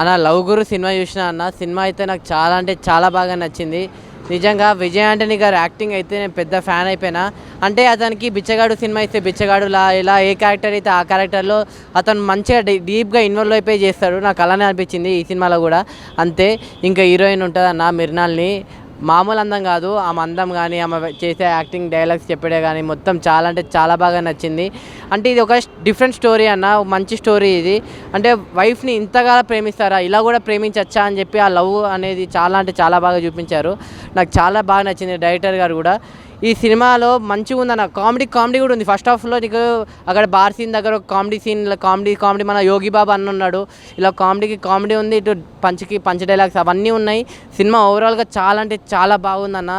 అన్న లవ్ గురు సినిమా చూసిన అన్న. సినిమా అయితే నాకు చాలా అంటే చాలా బాగా నచ్చింది. నిజంగా విజయ్ ఆంటనీ గారు యాక్టింగ్ అయితే నేను పెద్ద ఫ్యాన్ అయిపోయినా. అంటే అతనికి బిచ్చగాడు సినిమా ఇస్తే బిచ్చగాడులా ఇలా ఏ క్యారెక్టర్ అయితే ఆ క్యారెక్టర్లో అతను మంచిగా డీప్గా ఇన్వాల్వ్ అయిపోయి చేస్తాడు. నాకు అలానే అనిపించింది ఈ సినిమాలో కూడా అంతే. ఇంకా హీరోయిన్ ఉంటుంది అన్న మిర్నాల్ని, మామూలు అందం కాదు ఆమె అందం కానీ ఆమె చేసే యాక్టింగ్ డైలాగ్స్ చెప్పడే కానీ మొత్తం చాలా అంటే చాలా బాగా నచ్చింది. అంటే ఇది ఒక డిఫరెంట్ స్టోరీ అన్న, మంచి స్టోరీ ఇది. అంటే వైఫ్ని ఇంతగా ప్రేమిస్తారా, ఇలా కూడా ప్రేమించచ్చా అని చెప్పి ఆ లవ్ అనేది చాలా అంటే చాలా బాగా చూపించారు. నాకు చాలా బాగా నచ్చింది. డైరెక్టర్ గారు కూడా ఈ సినిమాలో మంచిగా ఉందన్న. కామెడీ కూడా ఉంది. ఫస్ట్ హాఫ్లో నీకు అక్కడ బార్ సీన్ దగ్గర ఒక కామెడీ సీన్, కామెడీ మన యోగి బాబా అన్న ఉన్నాడు. ఇలా కామెడీ ఉంది, ఇటు పంచ్ డైలాగ్స్ అవన్నీ ఉన్నాయి. సినిమా ఓవరాల్గా చాలా అంటే చాలా బాగుందన్న.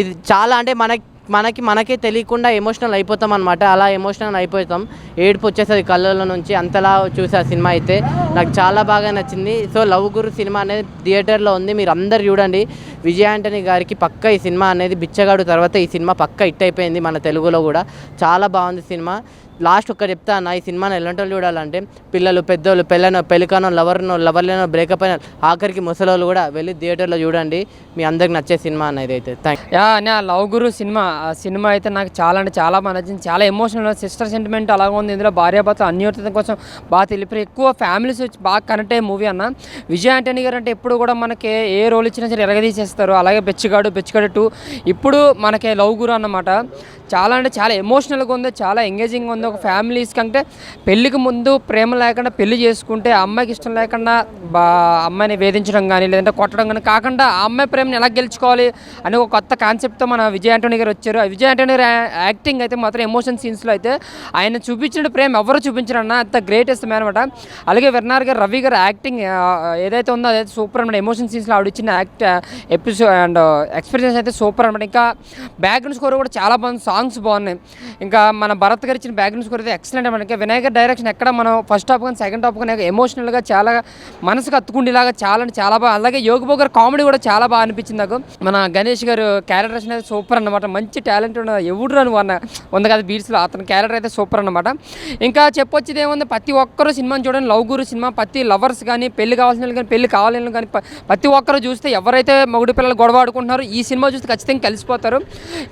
ఇది చాలా అంటే మనకే తెలియకుండా ఎమోషనల్ అయిపోతాం అనమాట. అలా ఎమోషనల్ అయిపోతాం, ఏడుపు వచ్చేస్తుంది కళ్ళల్లో నుంచి, అంతలా చూసే ఆ సినిమా అయితే నాకు చాలా బాగా నచ్చింది. సో లవ్ గురు సినిమా అనేది థియేటర్లో ఉంది, మీరు అందరు చూడండి. విజయ్ ఆంటనీ గారికి పక్క ఈ సినిమా అనేది బిచ్చగాడు తర్వాత ఈ సినిమా పక్క హిట్ అయిపోయింది మన తెలుగులో కూడా. చాలా బాగుంది సినిమా. లాస్ట్ ఒక్క చెప్తా అన్న, ఈ సినిమాని ఎలాంటి వాళ్ళు చూడాలంటే పిల్లలు, పెద్దోళ్ళు, పెళ్ళికానో లవర్లేనో బ్రేకప్ అయిన ఆఖరికి ముసలోళ్ళు కూడా వెళ్ళి థియేటర్లో చూడండి. మీ అందరికి నచ్చే సినిమా అనేది అయితే. నా లవ్ గురు సినిమా అయితే నాకు చాలా అంటే చాలా బాగా నచ్చింది. చాలా ఎమోషనల్, సిస్టర్ సెంటిమెంట్ అలాగే ఉంది. ఇందులో భార్యాభర్తలు అన్యోన్యత కోసం బాగా తెలిపి ఎక్కువ ఫ్యామిలీస్ వచ్చి బాగా కనెక్ట్ అయ్యే మూవీ అన్న. విజయ్ ఆంటనీ గారు అంటే ఎప్పుడు కూడా మనకి ఏ రోల్ ఇచ్చినా సరే ఎరగదీసేస్తారు. అలాగే బెచ్చగాడు 2 ఇప్పుడు మనకి లవ్ గురు అన్నమాట. చాలా అంటే చాలా ఎమోషనల్గా ఉంది, చాలా ఎంగేజింగ్ ఉంది. ఒక ఫ్యామిలీస్ కంటే పెళ్ళికి ముందు ప్రేమ లేకుండా పెళ్లి చేసుకుంటే అమ్మాయికి ఇష్టం లేకుండా అమ్మాయిని వేధించడం కానీ లేదంటే కొట్టడం కానీ కాకుండా ఆ అమ్మాయి ప్రేమను ఎలా గెలుచుకోవాలి అని ఒక కొత్త కాన్సెప్ట్తో మన విజయ్ ఆంటనీ గారు వచ్చారు. విజయ్ ఆంటనీ గారు యాక్టింగ్ అయితే మాత్రం ఎమోషన్ సీన్స్లో అయితే ఆయన చూపించిన ప్రేమ ఎవరు చూపించారన్న, అంత గ్రేటెస్ట్ మ్యాన్ అనమాట. అలాగే వెర్నార్ గారు, రవి గారు యాక్టింగ్ ఏదైతే ఉందో అదైతే సూపర్ అనమాట. ఎమోషన్ సీన్స్లో ఆవిడ ఇచ్చిన ఎపిసోడ్ అండ్ ఎక్స్పీరియన్స్ అయితే సూపర్ అనమాట. ఇంకా బ్యాక్గ్రౌండ్ స్కోర్ కూడా చాలా బాగుంది, సాంగ్స్ బాగున్నాయి. ఇంకా మన భరత్ గారు ఇచ్చిన బ్యాక్గ్రౌండ్ స్కోర్ అయితే ఎక్సలెంట్ అనమాట. వినాయకర్ డైరెక్షన్ ఎక్కడ మనం ఫస్ట్ హాఫ్ కానీ సెకండ్ హాఫ్ కానీ ఎమోషనల్గా చాలా మనసుకు అత్తుకుండేలాగా చాలా అంటే చాలా బాగా. అలాగే యోగి గారు కామెడీ కూడా చాలా బాగా అనిపించింది నాకు. మన గణేష్ గారు క్యారెక్టర్స్ అయితే సూపర్ అనమాట. మంచి టాలెంట్ ఉన్న ఎవడు రాను ఉంది కదా బీట్స్లో, అతని క్యారెక్టర్ అయితే సూపర్ అనమాట. ఇంకా చెప్పొచ్చేది ఏముంది, ప్రతి ఒక్కరు సినిమాని చూడండి. లవ్ గురు సినిమా ప్రతి లవర్స్ కానీ పెళ్లి కావాల్సిన వాళ్ళు కానీ పెళ్లి కావాలని కానీ ప్రతి ఒక్కరు చూస్తే ఎవరైతే మగుడి పిల్లలు గొడవ ఆడుకుంటున్నారో ఈ సినిమా చూస్తే ఖచ్చితంగా కలిసిపోతారు.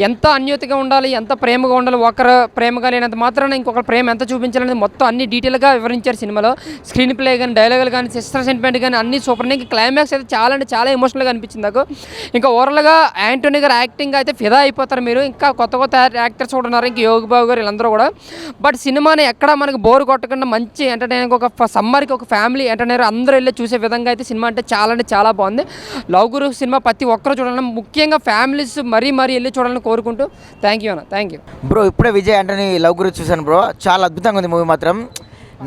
ఎంత అన్యోతిగా ఉండాలి, ఎంత ప్రేమగా ఉండాలి, ఒకరు ప్రేమగా లేనంత మాత్రాన ఇంకొకరు ప్రేమ ఎంత చూపించాలనేది మొత్తం అన్ని డీటెయిల్గా వివరించారు సినిమాలో. స్క్రీన్ ప్లే కానీ డైలాగులు కానీ సిస్టర్ సెంటిమెంట్ కానీ అన్ని సూపర్. ఇంకా క్లైమాక్స్ అయితే చాలా అంటే చాలా ఎమోషనల్గా అనిపించింది నాకు. ఇంకా ఓవరాల్గా ఆంటనీ గారు యాక్టింగ్ అయితే ఫిదా అయిపోతారు మీరు. ఇంకా కొత్త యాక్టర్స్ కూడా ఉన్నారు, ఇంకా యోగి బాబు గారు వీళ్ళందరూ కూడా. బట్ సినిమాని ఎక్కడ మనకు బోర్ కొట్టకుండా మంచి ఎంటర్టైనింగ్, ఒక సమ్మర్కి ఒక ఫ్యామిలీ ఎంటర్టైనర్ అందరూ వెళ్ళి చూసే విధంగా అయితే సినిమా అంటే చాలా బాగుంది. లవ్ గురు సినిమా ప్రతి ఒక్కరు చూడాలని, ముఖ్యంగా ఫ్యామిలీస్ మరీ వెళ్ళి చూడాలని కోరుకుంటూ థ్యాంక్ యూ అన్న. Thank you bro. ఇప్పుడే విజయ్ ఆంటనీ లవ్ గురించి చూశాను బ్రో, చాలా అద్భుతంగా ఉంది మూవీ మాత్రం.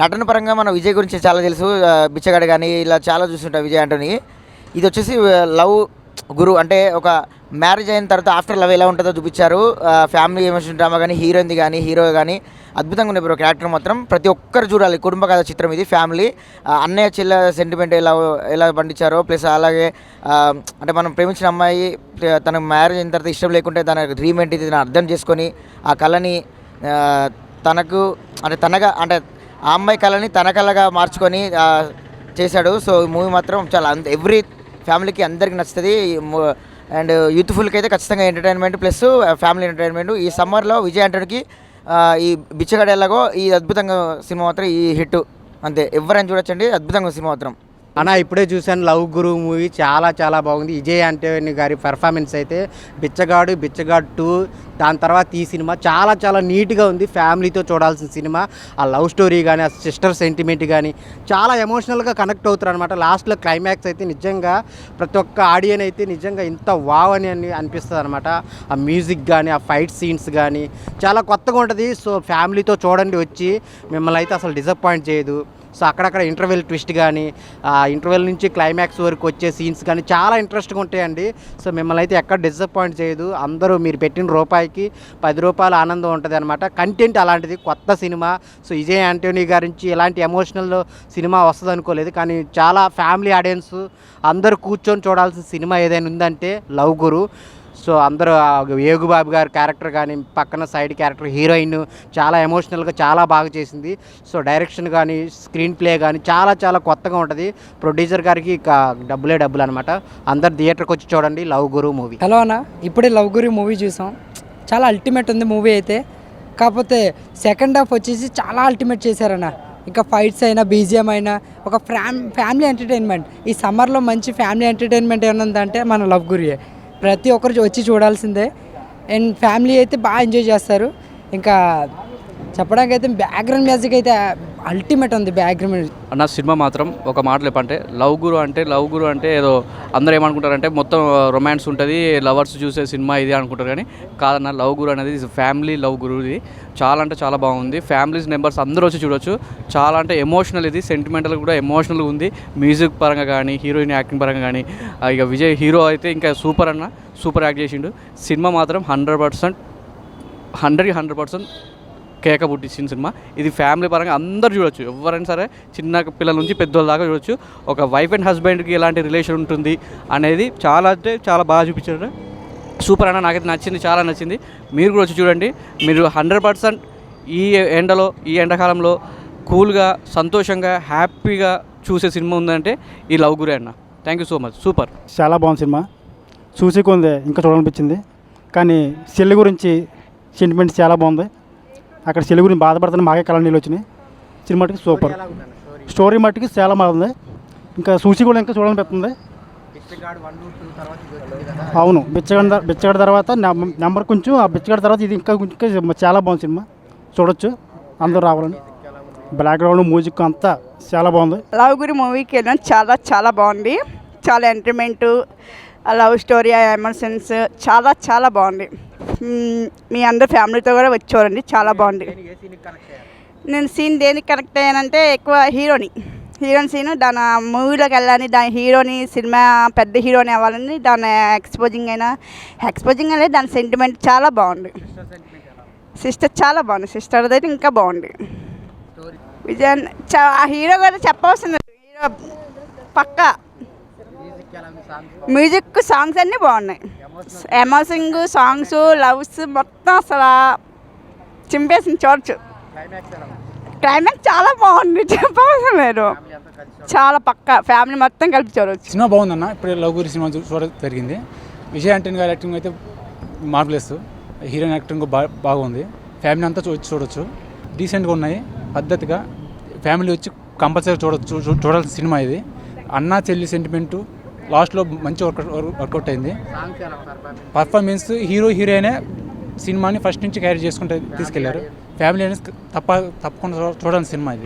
నటన పరంగా మన విజయ్ గురించి చాలా తెలుసు, బిచ్చగాడు కానీ ఇలా చాలా చూస్తుంటాం విజయ్ ఆంటనీ. ఇది వచ్చేసి లవ్ గురు అంటే ఒక మ్యారేజ్ అయిన తర్వాత ఆఫ్టర్ లవ్ ఎలా ఉంటుందో చూపించారు. ఫ్యామిలీ ఎమోషన్ డ్రామా కానీ హీరోయిన్ది కానీ హీరో కానీ అద్భుతంగా ఉంది బ్రో. క్యారెక్టర్ మాత్రం ప్రతి ఒక్కరు చూడాలి. కుటుంబ కథ చిత్రం ఇది. ఫ్యామిలీ అన్నయ్య చెల్లె సెంటిమెంట్ ఎలా పండించారో, ప్లస్ అలాగే అంటే మనం ప్రేమించిన అమ్మాయి తనకు మ్యారేజ్ అయిన తర్వాత ఇష్టం లేకుంటే తన డ్రీమ్ ఏంటి తను అర్థం చేసుకొని ఆ కళని తనకు అంటే ఆ అమ్మాయి కళని తన కళగా మార్చుకొని చేశాడు. సో ఈ మూవీ మాత్రం చాలా ఎవ్రీ ఫ్యామిలీకి అందరికీ నచ్చుతుంది. అండ్ యూత్ఫుల్కి అయితే ఖచ్చితంగా ఎంటర్టైన్మెంట్ ప్లస్ ఫ్యామిలీ ఎంటర్టైన్మెంట్. ఈ సమ్మర్లో విజయ్ ఆంటనీకి ఈ బిచ్చగాడు ఎలాగో ఈ అద్భుతంగా సినిమా మాత్రం ఈ హిట్ అంతే. ఎవరైనా చూడొచ్చండి, అద్భుతంగా సినిమా మాత్రం. అన్న ఇప్పుడే చూశాను లవ్ గురు మూవీ, చాలా బాగుంది. విజయ్ ఆంటనీ గారి పెర్ఫార్మెన్స్ అయితే బిచ్చగాడు 2, దాని తర్వాత ఈ సినిమా చాలా నీట్గా ఉంది. ఫ్యామిలీతో చూడాల్సిన సినిమా. ఆ లవ్ స్టోరీ కానీ ఆ సిస్టర్ సెంటిమెంట్ కానీ చాలా ఎమోషనల్గా కనెక్ట్ అవుతారు అనమాట. లాస్ట్లో క్లైమాక్స్ అయితే నిజంగా ప్రతి ఒక్క ఆడియన్ అయితే నిజంగా ఇంత వావ్ అని అనిపిస్తుంది అనమాట. ఆ మ్యూజిక్ కానీ ఆ ఫైట్ సీన్స్ కానీ చాలా కొత్తగా ఉంటుంది. సో ఫ్యామిలీతో చూడండి వచ్చి, మిమ్మల్ని అయితే అసలు డిసప్పాయింట్ చేయదు. సో అక్కడక్కడ ఇంటర్వెల్ ట్విస్ట్ కానీ ఇంటర్వెల్ నుంచి క్లైమాక్స్ వరకు వచ్చే సీన్స్ కానీ చాలా ఇంట్రెస్ట్గా ఉంటాయండి. సో మిమ్మల్ని అయితే ఎక్కడ డిసప్పాయింట్ చేయదు. అందరూ మీరు పెట్టిన రూపాయికి 10 రూపాయల ఆనందం ఉంటుంది అనమాట. కంటెంట్ అలాంటిది, కొత్త సినిమా. సో విజయ్ ఆంటనీ గారి నుంచి ఎలాంటి ఎమోషనల్ సినిమా వస్తుంది అనుకోలేదు, కానీ చాలా ఫ్యామిలీ ఆడియన్స్ అందరూ కూర్చొని చూడాల్సిన సినిమా ఏదైనా ఉందంటే లవ్ గురు. సో అందరూ ఏగుబాబు గారి క్యారెక్టర్ కానీ పక్కన సైడ్ క్యారెక్టర్ హీరోయిన్ చాలా ఎమోషనల్గా చాలా బాగా చేసింది. సో డైరెక్షన్ కానీ స్క్రీన్ ప్లే కానీ చాలా చాలా కొత్తగా ఉంటుంది. ప్రొడ్యూసర్ గారికి ఇక డబ్బులు అనమాట. అందరు థియేటర్కి వచ్చి చూడండి లవ్ గురు మూవీ. హలో అన్న, ఇప్పుడే లవ్ గురి మూవీ చూసాం. చాలా అల్టిమేట్ ఉంది మూవీ అయితే. కాకపోతే సెకండ్ హాఫ్ వచ్చేసి చాలా అల్టిమేట్ చేశారన్న. ఇంకా ఫైట్స్ అయినా బీజిఎం అయినా ఒక ఫ్యామిలీ ఎంటర్టైన్మెంట్. ఈ సమ్మర్లో మంచి ఫ్యామిలీ ఎంటర్టైన్మెంట్ ఏమైనా ఉందంటే మన లవ్ గురియే. ప్రతి ఒక్కరు వచ్చి చూడాల్సిందే. అండ్ ఫ్యామిలీ అయితే బాగా ఎంజాయ్ చేస్తారు. ఇంకా చెప్పడానికి అయితే బ్యాక్గ్రౌండ్ మ్యూజిక్ అయితే అల్టిమేట్ ఉంది. బ్యాక్గ్రౌండ్ అన్న సినిమా మాత్రం ఒక మాటలు చెప్పంటే లవ్ గురు అంటే ఏదో అందరూ ఏమనుకుంటారంటే మొత్తం రొమాన్స్ ఉంటుంది, లవర్స్ చూసే సినిమా ఇది అనుకుంటారు. కానీ కాదన్న, లవ్ గురు అనేది ఫ్యామిలీ లవ్ గురు. ఇది చాలా అంటే చాలా బాగుంది. ఫ్యామిలీస్ మెంబర్స్ అందరూ వచ్చి చూడొచ్చు. చాలా అంటే ఎమోషనల్, ఇది సెంటిమెంటల్ కూడా ఎమోషనల్గా ఉంది. మ్యూజిక్ పరంగా కానీ హీరోయిన్ యాక్టింగ్ పరంగా కానీ ఇక విజయ్ హీరో అయితే ఇంకా సూపర్ అన్న, సూపర్ యాక్ట్ చేసిండు. సినిమా మాత్రం 100% 100% కేక పుట్టించిన సినిమా. ఇది ఫ్యామిలీ పరంగా అందరూ చూడొచ్చు. ఎవరైనా సరే చిన్న పిల్లల నుంచి పెద్దోళ్ళ దాకా చూడొచ్చు. ఒక వైఫ్ అండ్ హస్బెండ్కి ఎలాంటి రిలేషన్ ఉంటుంది అనేది చాలా అంటే చాలా బాగా చూపించారు. సూపర్ అన్న, నాకైతే నచ్చింది, చాలా నచ్చింది. మీరు కూడా వచ్చి చూడండి. మీరు 100% ఈ ఎండలో, ఈ ఎండాకాలంలో కూల్గా సంతోషంగా హ్యాపీగా చూసే సినిమా ఉందంటే ఈ లవ్ గురి అన్న. Thank you so much. Super, చాలా బాగుంది సినిమా. చూసి కొంది ఇంకా చూడాలనిపించింది. కానీ చెల్లి గురించి సెంటిమెంట్ చాలా బాగుంది. అక్కడ చెల్లి గురించి బాధపడుతున్న మాకే కళ నీళ్ళు వచ్చినాయి. సినిమా మటుకు సూపర్, స్టోరీ మట్టుకు చాలా బాగుంది. ఇంకా చూసి కూడా ఇంకా చూడాలనిపిస్తుంది. అవును, బిచ్చగాడి తర్వాత నెంబర్ కొంచెం, ఆ బిచ్చగాడి తర్వాత ఇది ఇంకా చాలా బాగుంది సినిమా. చూడొచ్చు, అందరూ రావాలని. బ్యాక్గ్రౌండ్ మ్యూజిక్ అంతా చాలా బాగుంది. లవ్ గురి మూవీకి వెళ్ళాం. చాలా చాలా బాగుంది. చాలా ఎంటర్టైన్మెంట్, లవ్ స్టోరీ, ఎమోషన్స్ చాలా చాలా బాగుంది. మీ అందరు ఫ్యామిలీతో కూడా వచ్చి చూడండి, చాలా బాగుంది. నేను సీన్ దేనికి కనెక్ట్ అయ్యానంటే ఎక్కువ హీరోయిన్ సీను దాని మూవీలోకి వెళ్ళాలని, దాని హీరోని సినిమా పెద్ద హీరోని అవ్వాలని దాని ఎక్స్పోజింగ్ అనేది దాని సెంటిమెంట్ చాలా బాగుంది. సిస్టర్ చాలా బాగుంది. సిస్టర్ అయితే ఇంకా బాగుంది. విజయన్ ఆ హీరో కూడా చెప్పవలసింది. హీరో పక్కా మ్యూజిక్, సాంగ్స్ అన్నీ బాగున్నాయి. ఎమోషనింగ్ సాంగ్స్, లవ్స్ మొత్తం అసలు చింపేసింది. చూడచ్చు. క్లైమాక్స్ చాలా బాగుంది, చెప్పవలసిన లేదు. చాలా పక్కా ఫ్యామిలీ మొత్తం కలిపి చూడవచ్చు. సినిమా బాగుందన్న. ఇప్పుడు లవ్ గురి సినిమా చూడడం జరిగింది. విజయ్ ఆంటనీ గారి యాక్టింగ్ అయితే మార్వెలెస్. హీరోయిన్ యాక్టింగ్ బాగుంది. ఫ్యామిలీ అంతా వచ్చి చూడొచ్చు. డీసెంట్గా ఉన్నాయి, పద్ధతిగా ఫ్యామిలీ వచ్చి కంపల్సరీ చూడాల్సిన సినిమా ఇది. అన్నా చెల్లి సెంటిమెంటు లాస్ట్లో మంచి వర్కౌట్ అయింది. పర్ఫార్మెన్స్ హీరోయినే సినిమాని ఫస్ట్ నుంచి క్యారీ చేసుకుంటూ తీసుకెళ్లారు. ఫ్యామిలీ అనేది తప్పకుండా చూడాల్సిన సినిమా ఇది.